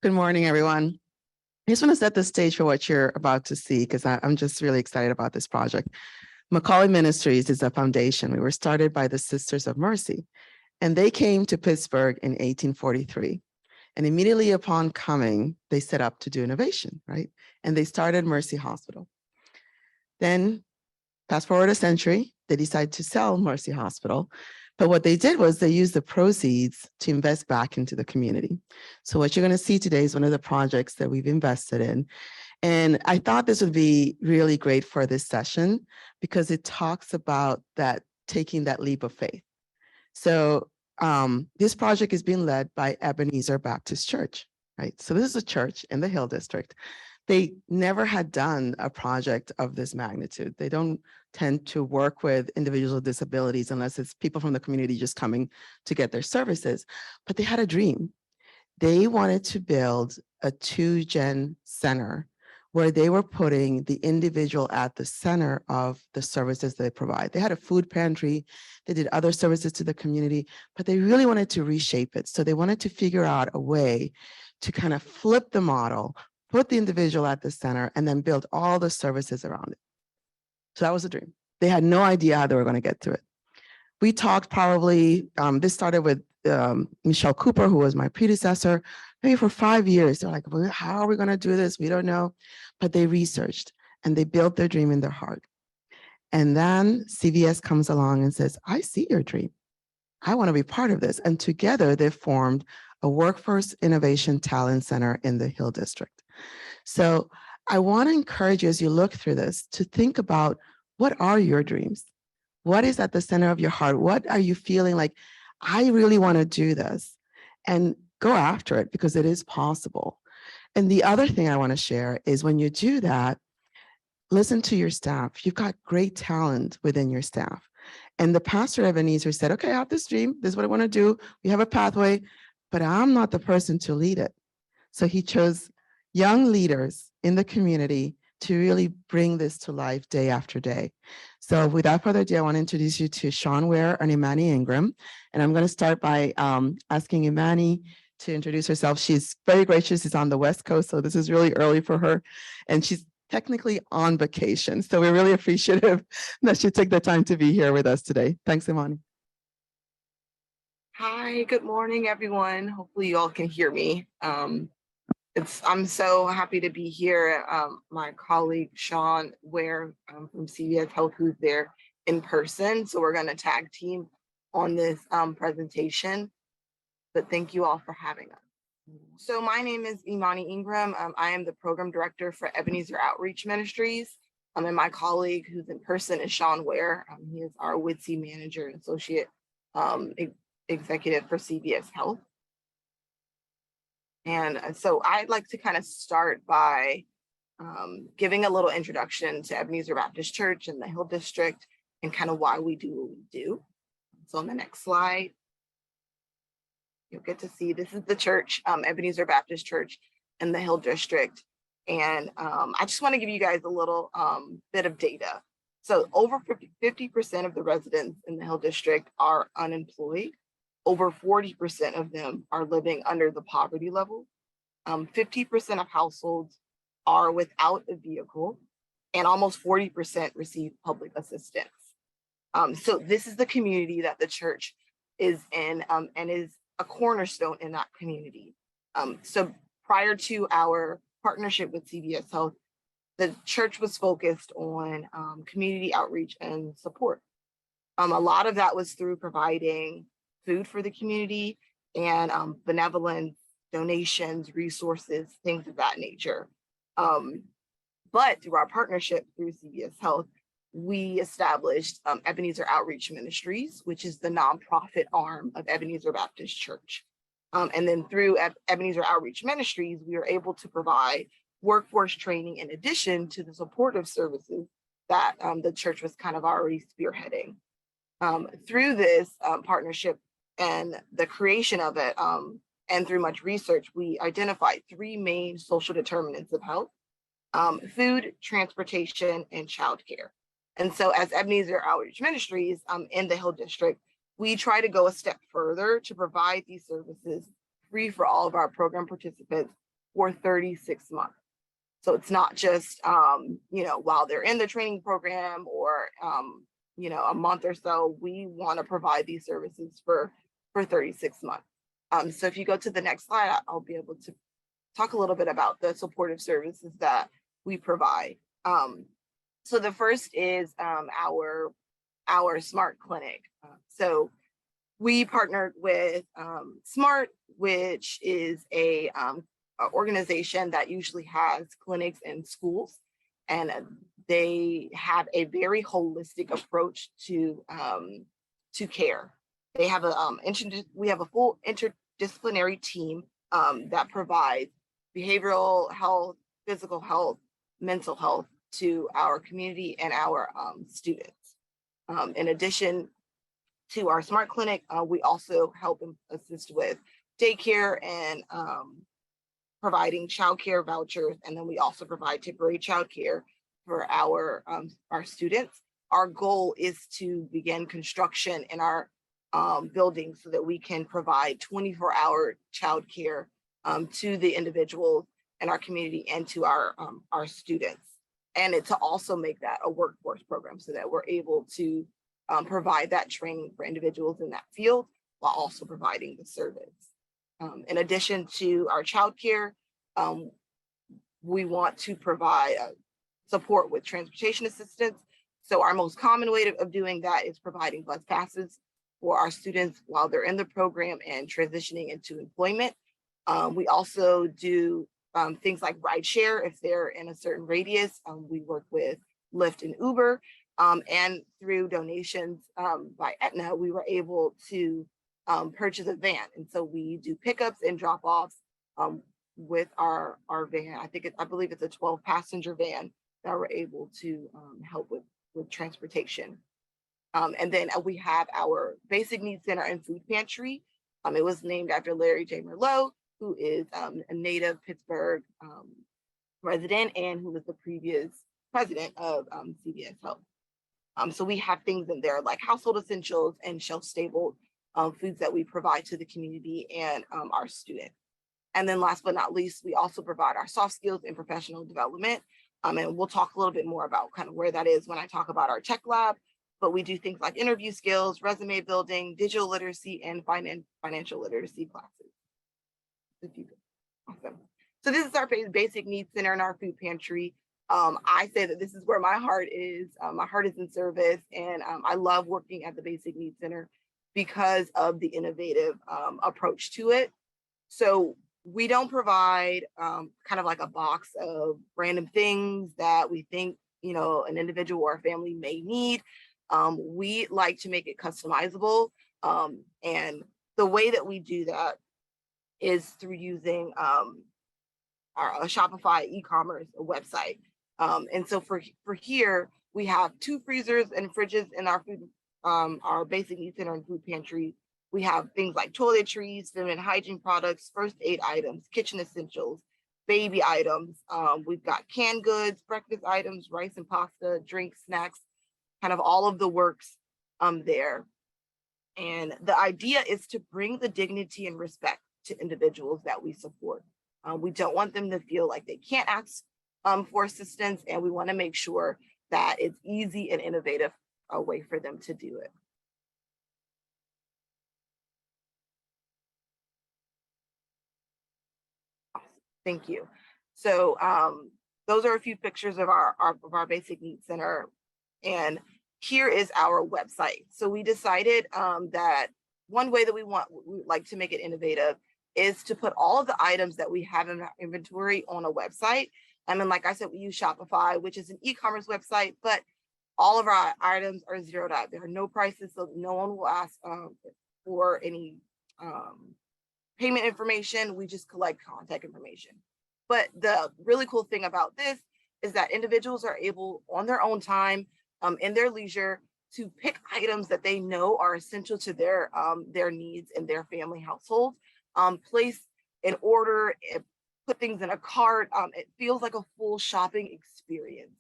Good morning, everyone. I just want to set the stage for what you're about to see, because I'm just really excited about this project. McAuley Ministries is a foundation. We were started by the Sisters of Mercy, and they came to Pittsburgh in 1843. And immediately upon coming, they set up to do innovation, right? And they started Mercy Hospital. Then, fast forward a century, they decided to sell Mercy Hospital. But what they did was they used the proceeds to invest back into the community. So what you're going to see today is one of the projects that we've invested in. And I thought this would be really great for this session because it talks about that, taking that leap of faith. So this project is being led by Ebenezer Baptist Church, right? So this is a church in the Hill District. They never had done a project of this magnitude. They don't tend to work with individuals with disabilities unless it's people from the community just coming to get their services. But they had a dream. They wanted to build a 2-gen center where they were putting the individual at the center of the services they provide. They had a food pantry, they did other services to the community, but they really wanted to reshape it. So they wanted to figure out a way to kind of flip the model, put the individual at the center, and then build all the services around it. So that was a dream. They had no idea how they were going to get to it. We talked probably, this started with Michelle Cooper, who was my predecessor, maybe for 5 years. They're like, well, how are we going to do this? We don't know. But they researched and they built their dream in their heart. And then CVS comes along and says, I see your dream. I want to be part of this. And together they formed a Workforce Innovation Talent Center in the Hill District. So I want to encourage you as you look through this to think about, what are your dreams? What is at the center of your heart? What are you feeling like, I really want to do this? And go after it because it is possible. And the other thing I want to share is when you do that, listen to your staff. You've got great talent within your staff. And the pastor Ebenezer said, okay, I have this dream. This is what I want to do. We have a pathway, but I'm not the person to lead it. So he chose young leaders in the community to really bring this to life day after day. So without further ado, I want to introduce you to Sean Ware and Imani Ingram. And I'm going to start by asking Imani to introduce herself. She's very gracious. She's on the West Coast, so this is really early for her. And she's technically on vacation. So we're really appreciative that she took the time to be here with us today. Thanks, Imani. Hi, good morning, everyone. Hopefully you all can hear me. I'm so happy to be here. My colleague, Sean Ware from CVS Health, who's there in person. So we're gonna tag team on this presentation, but thank you all for having us. So my name is Imani Ingram. I am the program director for Ebenezer Outreach Ministries. And my colleague who's in person is Sean Ware. He is our WITSE manager and associate executive for CVS Health. And so I'd like to kind of start by giving a little introduction to Ebenezer Baptist Church in the Hill District and kind of why we do what we do. So on the next slide, you'll get to see this is the church, Ebenezer Baptist Church in the Hill District. And I just want to give you guys a little bit of data. So over 50% of the residents in the Hill District are unemployed. Over 40% of them are living under the poverty level. 50% of households are without a vehicle, and almost 40% receive public assistance. So this is the community that the church is in and is a cornerstone in that community. So prior to our partnership with CVS Health, the church was focused on community outreach and support. A lot of that was through providing food for the community and benevolence, donations, resources, things of that nature. But through our partnership through CVS Health, we established Ebenezer Outreach Ministries, which is the nonprofit arm of Ebenezer Baptist Church. And then through Ebenezer Outreach Ministries, we are able to provide workforce training in addition to the supportive services that the church was kind of already spearheading. Through this partnership and the creation of it, and through much research, we identified 3 main social determinants of health: food, transportation, and childcare. And so as Ebenezer Outreach Ministries in the Hill District, we try to go a step further to provide these services free for all of our program participants for 36 months. So it's not just, while they're in the training program or, a month or so. We want to provide these services for 36 months. So if you go to the next slide, I'll be able to talk a little bit about the supportive services that we provide. So the first is our SMART clinic. So we partnered with SMART, which is a organization that usually has clinics in schools, and they have a very holistic approach to care. They have we have a full interdisciplinary team that provides behavioral health, physical health, mental health to our community and our students. In addition to our SMART clinic, we also help and assist with daycare and providing childcare vouchers, and then we also provide temporary childcare for our students. Our goal is to begin construction in our building so that we can provide 24-hour childcare to the individuals in our community and to our students, and to also make that a workforce program so that we're able to provide that training for individuals in that field while also providing the service. In addition to our childcare, we want to provide support with transportation assistance. So our most common way of doing that is providing bus passes for our students while they're in the program and transitioning into employment. We also do things like rideshare if they're in a certain radius. We work with Lyft and Uber, and through donations by Aetna, we were able to purchase a van. And so we do pickups and drop-offs with our van. I believe it's a 12-passenger van that we're able to help with transportation. And then we have our Basic Needs Center and Food Pantry. It was named after Larry J. Merlot, who is a native Pittsburgh resident and who was the previous president of CVS Health. So we have things in there like household essentials and shelf-stable foods that we provide to the community and our students. And then last but not least, we also provide our soft skills and professional development. And we'll talk a little bit more about kind of where that is when I talk about our tech lab. But we do things like interview skills, resume building, digital literacy, and financial literacy classes. Awesome. So this is our Basic Needs Center and our food pantry. I say that this is where my heart is. My heart is in service, and I love working at the Basic Needs Center because of the innovative approach to it. So we don't provide kind of like a box of random things that we think, an individual or a family may need. We like to make it customizable. And the way that we do that is through using our Shopify e-commerce website. And so for here, we have 2 freezers and fridges in our Basic Needs Center and food pantry. We have things like toiletries, feminine hygiene products, first aid items, kitchen essentials, baby items. We've got canned goods, breakfast items, rice and pasta, drinks, snacks, kind of all of the works there. And the idea is to bring the dignity and respect to individuals that we support. We don't want them to feel like they can't ask for assistance, and we want to make sure that it's easy and innovative a way for them to do it. Thank you. So those are a few pictures of our Basic Needs Center, and here is our website. So we decided that one way that we like to make it innovative is to put all of the items that we have in our inventory on a website. And like I said, we use Shopify, which is an e-commerce website, but all of our items are zeroed out. There are no prices, so no one will ask for any payment information. We just collect contact information. But the really cool thing about this is that individuals are able, on their own time, in their leisure, to pick items that they know are essential to their needs and their family household, place an order, put things in a cart. It feels like a full shopping experience.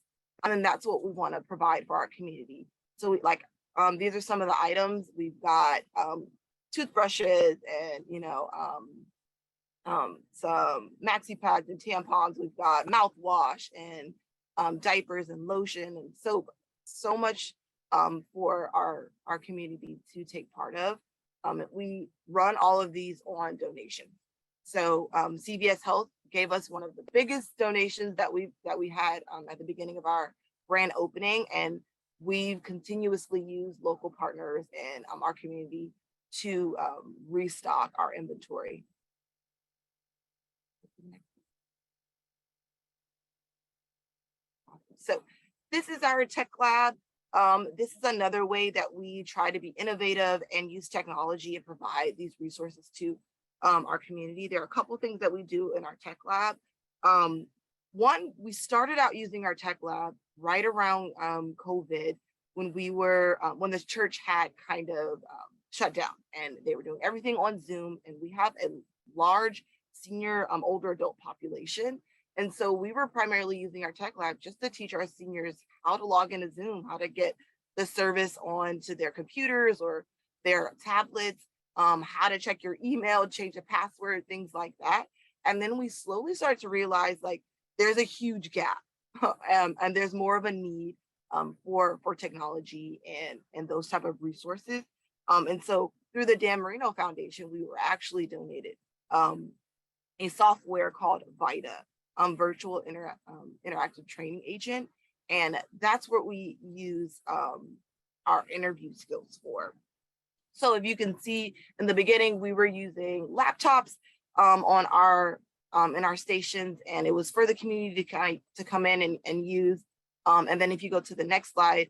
And that's what we want to provide for our community. So these are some of the items. We've got toothbrushes and, some maxi pads and tampons. We've got mouthwash and diapers and lotion and soap. So much for our community to take part of. We run all of these on donation. So CVS Health gave us one of the biggest donations that we had at the beginning of our grand opening, and we've continuously used local partners in our community to restock our inventory. So this is our tech lab. This is another way that we try to be innovative and use technology and provide these resources to our community. There are a couple of things that we do in our tech lab. One, we started out using our tech lab right around COVID, when when the church had kind of shut down and they were doing everything on Zoom, and we have a large senior older adult population. And so we were primarily using our tech lab just to teach our seniors how to log into Zoom, how to get the service onto their computers or their tablets, how to check your email, change a password, things like that. And then we slowly started to realize like there's a huge gap and there's more of a need for technology and those type of resources. And so through the Dan Marino Foundation, we were actually donated a software called VITA, virtual interactive training agent. And that's what we use our interview skills for. So if you can see in the beginning, we were using laptops on our in our stations, and it was for the community to come in and use. And then if you go to the next slide,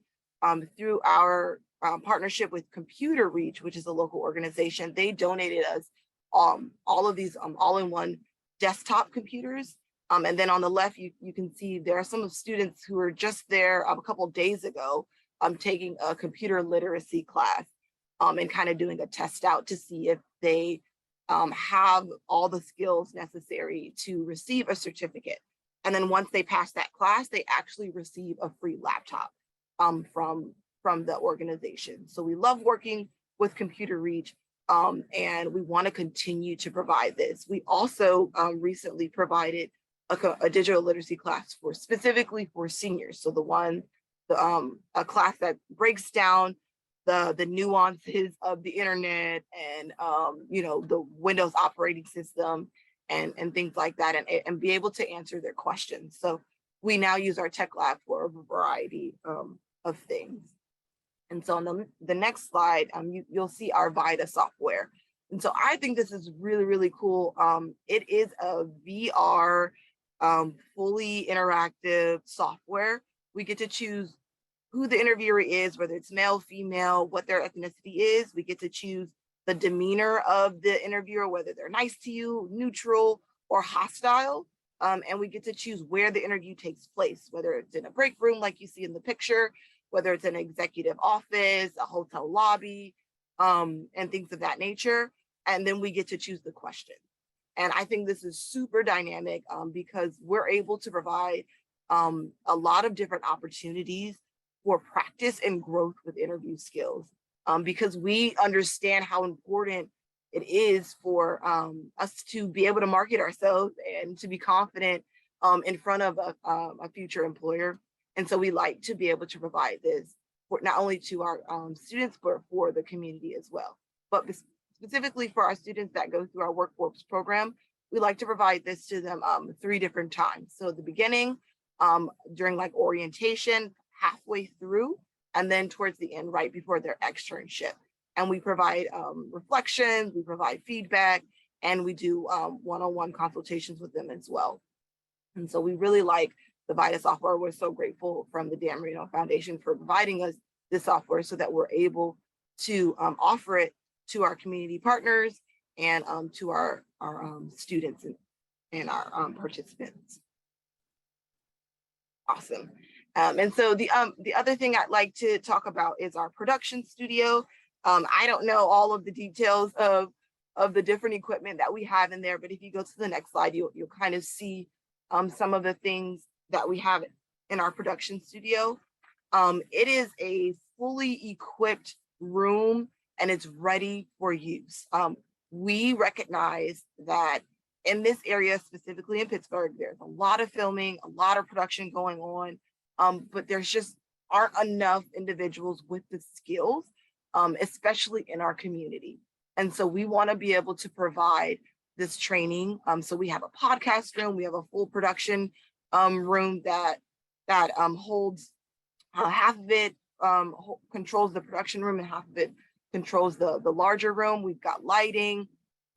through our partnership with Computer Reach, which is a local organization, they donated us all of these all-in-one desktop computers. And then on the left, you can see there are some students who were just there a couple of days ago taking a computer literacy class and kind of doing a test out to see if they have all the skills necessary to receive a certificate. And then once they pass that class, they actually receive a free laptop from the organization. So we love working with Computer Reach, and we want to continue to provide this. We also recently provided a digital literacy class specifically for seniors. So a class that breaks down the nuances of the internet and the Windows operating system and things like that, and be able to answer their questions. So we now use our tech lab for a variety of things. And so on the next slide, you'll see our VITA software. And so I think this is really, really cool. It is a VR fully interactive software. We get to choose who the interviewer is, whether it's male, female, what their ethnicity is. We get to choose the demeanor of the interviewer, whether they're nice to you, neutral, or hostile. And we get to choose where the interview takes place, whether it's in a break room like you see in the picture, whether it's an executive office, a hotel lobby, and things of that nature. And then we get to choose the question. And I think this is super dynamic because we're able to provide a lot of different opportunities for practice and growth with interview skills, because we understand how important it is for us to be able to market ourselves and to be confident in front of a future employer. And so we like to be able to provide this for not only to our students, but for the community as well. But specifically for our students that go through our workforce program, we like to provide this to them 3 different times. So at the beginning, during like orientation, halfway through, and then towards the end, right before their externship. And we provide reflections, we provide feedback, and we do one-on-one consultations with them as well. And so we really like the VITA software. We're so grateful from the Dan Marino Foundation for providing us this software so that we're able to offer it to our community partners and to our students and our participants. Awesome. And so the other thing I'd like to talk about is our production studio. I don't know all of the details of the different equipment that we have in there, but if you go to the next slide, you'll kind of see some of the things that we have in our production studio. It is a fully equipped room and it's ready for use. We recognize that in this area, specifically in Pittsburgh, there's a lot of filming, a lot of production going on, but there's just aren't enough individuals with the skills, especially in our community. And so we want to be able to provide this training. So we have a podcast room, we have a full production room that holds half of it controls the production room and half of it controls the larger room. We've got lighting,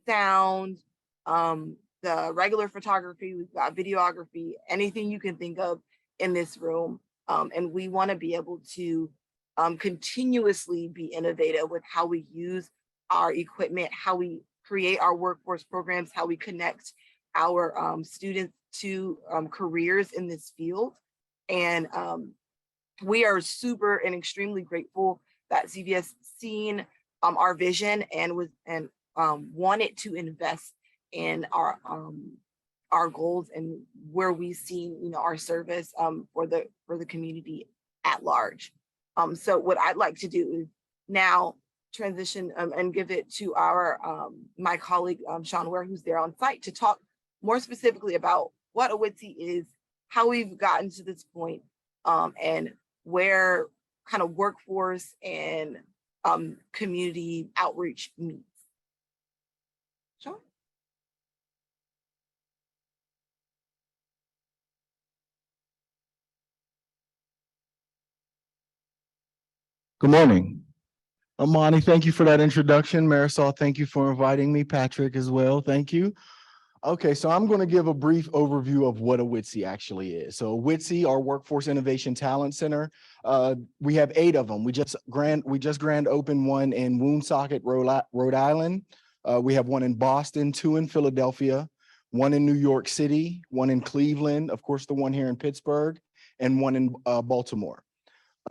sound, the regular photography, we've got videography, anything you can think of in this room. And we want to be able to continuously be innovative with how we use our equipment, how we create our workforce programs, how we connect our students to careers in this field. And we are super and extremely grateful that CVS seen our vision and wanted to invest in our goals and where we see our service for the community at large. So what I'd like to do is now transition and give it to my colleague Sean Ware, who's there on site, to talk more specifically about what a WITSI is, how we've gotten to this point, and where kind of workforce and community outreach meets. Sean? Good morning. Imani, thank you for that introduction. Marisol, thank you for inviting me. Patrick as well, thank you. Okay, so I'm going to give a brief overview of what a WITSI actually is. So WITSI, our Workforce Innovation Talent Center, we have 8 of them. We just grand opened one in Woonsocket, Rhode Island. We have one in Boston, 2 in Philadelphia, 1 in New York City, 1 in Cleveland, of course, the one here in Pittsburgh, and 1 in Baltimore.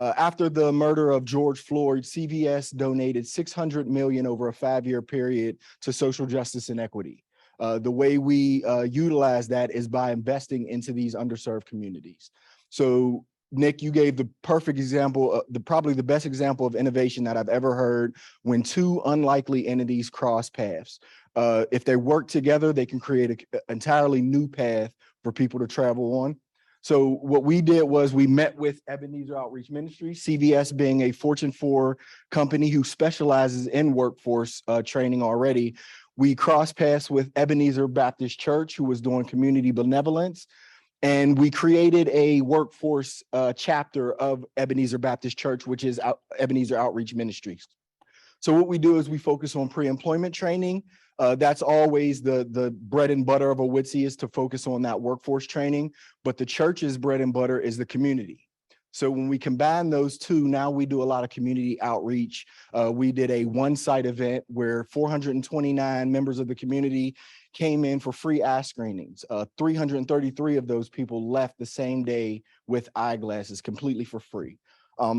After the murder of George Floyd, CVS donated $600 million over a 5-year period to social justice and equity. The way we utilize that is by investing into these underserved communities. So Nick, you gave the perfect example, probably the best example of innovation that I've ever heard, when 2 unlikely entities cross paths. If they work together, they can create an entirely new path for people to travel on. So what we did was we met with Ebenezer Outreach Ministries, CVS being a Fortune 4 company who specializes in workforce training already. We crossed paths with Ebenezer Baptist Church, who was doing community benevolence, and we created a workforce chapter of Ebenezer Baptist Church, which is Ebenezer Outreach Ministries. So what we do is we focus on pre-employment training. That's always the bread and butter of a WITSI, is to focus on that workforce training, but the church's bread and butter is the community. So when we combine those two, now we do a lot of community outreach. We did a one-site event where 429 members of the community came in for free eye screenings. 333 of those people left the same day with eyeglasses completely for free.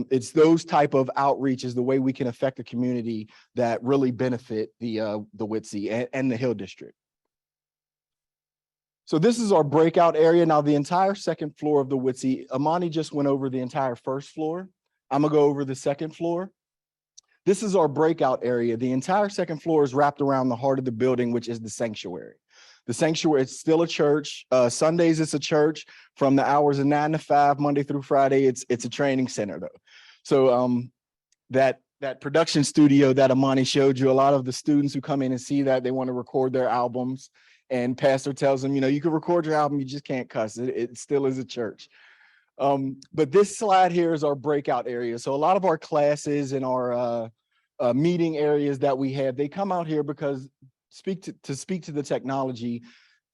It's those type of outreaches, the way we can affect the community, that really benefit the WITSI and the Hill District. So this is our breakout area. Now the entire second floor of the WITSI, Imani just went over the entire first floor. I'm gonna go over the second floor. This is our breakout area. The entire second floor is wrapped around the heart of the building, which is the sanctuary. The sanctuary, it's still a church. Sundays, it's a church from the hours of 9 to 5, Monday through Friday. It's a training center though. So that production studio that Imani showed you, a lot of the students who come in and see that, they want to record their albums. And pastor tells them, you can record your album, you just can't cuss. It still is a church. But this slide here is our breakout area. So a lot of our classes and our meeting areas that we have, they come out here because to speak to the technology.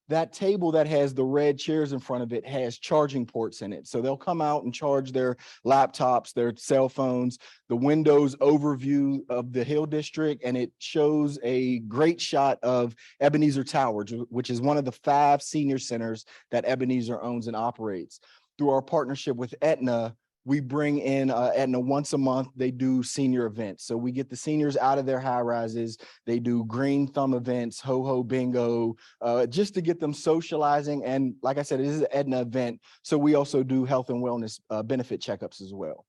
That table that has the red chairs in front of it has charging ports in it. So they'll come out and charge their laptops, their cell phones, the Windows overview of the Hill District, and it shows a great shot of Ebenezer Tower, which is one of the 5 senior centers that Ebenezer owns and operates. Through our partnership with Aetna, we bring in Aetna once a month. They do senior events. So we get the seniors out of their high rises. They do green thumb events, ho-ho bingo, just to get them socializing. And like I said, it is an Aetna event. So we also do health and wellness benefit checkups as well.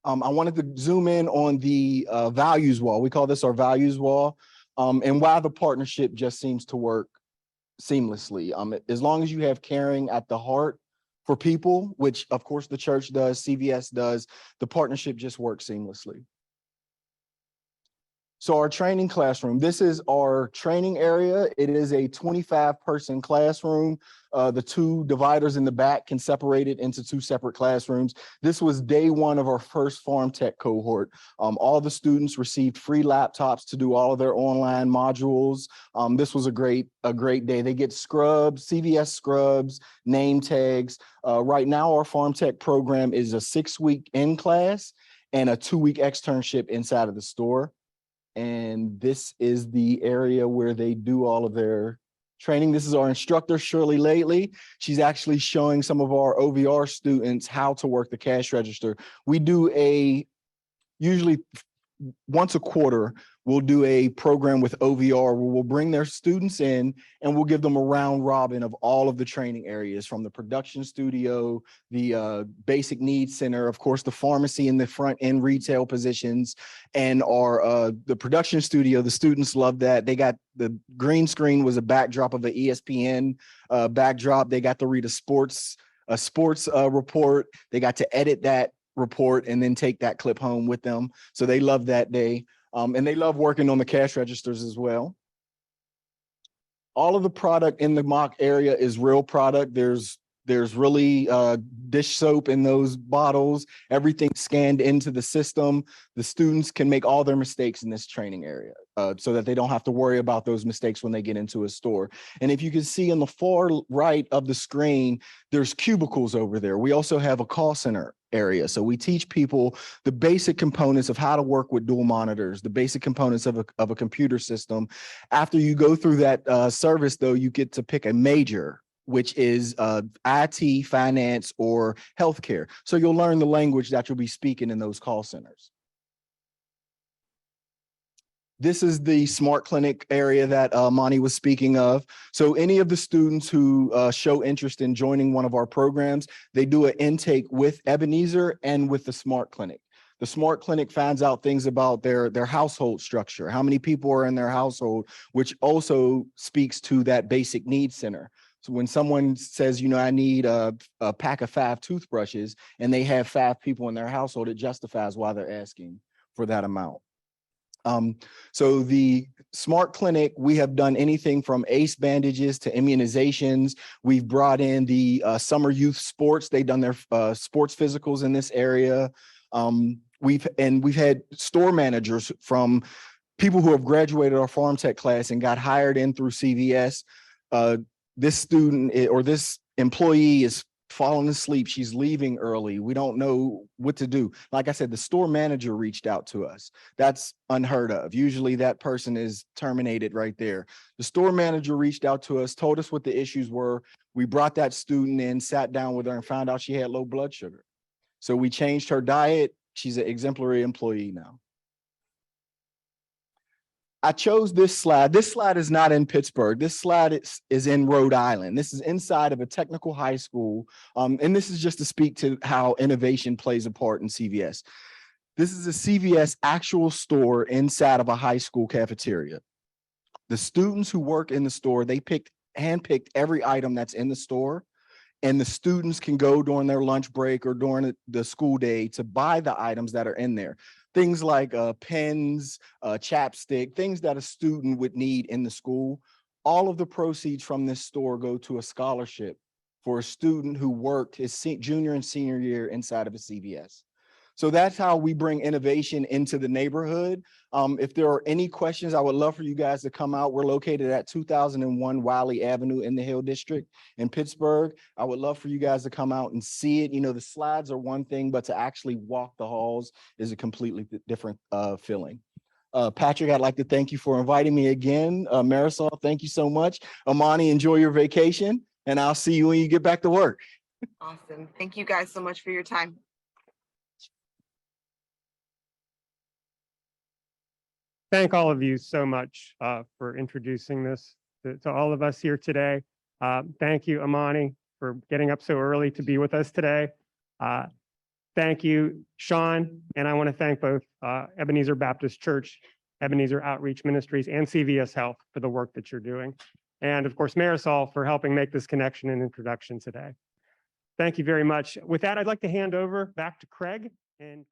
I wanted to zoom in on the values wall. We call this our values wall, and why the partnership just seems to work seamlessly. As long as you have caring at the heart for people, which of course the church does, CVS does, the partnership just works seamlessly. So our training classroom, this is our training area. It is a 25-person classroom. The two dividers in the back can separate it into two separate classrooms. This was day one of our first farm tech cohort. All the students received free laptops to do all of their online modules. This was a great day. They get scrubs, CVS scrubs, name tags. Right now, our farm tech program is a 6-week in class and a 2-week externship inside of the store. And this is the area where they do all of their training. This is our instructor, Shirley Lately. She's actually showing some of our OVR students how to work the cash register. We do usually once a quarter, we'll do a program with OVR where we'll bring their students in and we'll give them a round robin of all of the training areas, from the production studio, the basic needs center, of course, the pharmacy in the front end retail positions, and the production studio. The students love that. They got the green screen was a backdrop of an ESPN backdrop. They got to read a sports report. They got to edit that report and then take that clip home with them. So they love that day. And they love working on the cash registers as well. All of the product in the mock area is real product. There's really dish soap in those bottles, everything scanned into the system. The students can make all their mistakes in this training area so that they don't have to worry about those mistakes when they get into a store. And if you can see on the far right of the screen, there's cubicles over there. We also have a call center area. So we teach people the basic components of how to work with dual monitors, the basic components of a computer system. After you go through that service, though, you get to pick a major, which is IT, finance, or healthcare. So you'll learn the language that you'll be speaking in those call centers. This is the smart clinic area that Imani was speaking of. So any of the students who show interest in joining one of our programs, they do an intake with Ebenezer and with the smart clinic. The smart clinic finds out things about their household structure, how many people are in their household, which also speaks to that basic needs center. So when someone says, you know, I need a pack of 5 toothbrushes and they have 5 people in their household, it justifies why they're asking for that amount. So the smart clinic, we have done anything from ACE bandages to immunizations. We've brought in the summer youth sports. They've done their sports physicals in this area. We've had store managers from people who have graduated our farm tech class and got hired in through CVS. This student or this employee is falling asleep. She's leaving early. We don't know what to do. Like I said, the store manager reached out to us. That's unheard of. Usually that person is terminated right there. The store manager reached out to us, told us what the issues were. We brought that student in, sat down with her, and found out she had low blood sugar. So we changed her diet. She's an exemplary employee now. I chose this slide. This slide is not in Pittsburgh. This slide is in Rhode Island. This is inside of a technical high school. And this is just to speak to how innovation plays a part in CVS. This is a CVS actual store inside of a high school cafeteria. The students who work in the store, they handpicked every item that's in the store. And the students can go during their lunch break or during the school day to buy the items that are in there. Things like pens, chapstick, things that a student would need in the school. All of the proceeds from this store go to a scholarship for a student who worked his junior and senior year inside of a CVS. So that's how we bring innovation into the neighborhood. If there are any questions, I would love for you guys to come out. We're located at 2001 Wiley Avenue in the Hill District in Pittsburgh. I would love for you guys to come out and see it. You know, the slides are one thing, but to actually walk the halls is a completely different feeling. Patrick, I'd like to thank you for inviting me again. Marisol, thank you so much. Imani, enjoy your vacation, and I'll see you when you get back to work. Awesome. Thank you guys so much for your time. Thank all of you so much for introducing this to all of us here today. Thank you, Imani, for getting up so early to be with us today. Thank you, Sean, and I want to thank both Ebenezer Baptist Church, Ebenezer Outreach Ministries, and CVS Health for the work that you're doing. and of course, Marisol for helping make this connection and introduction today. Thank you very much. With that, I'd like to hand over back to Craig and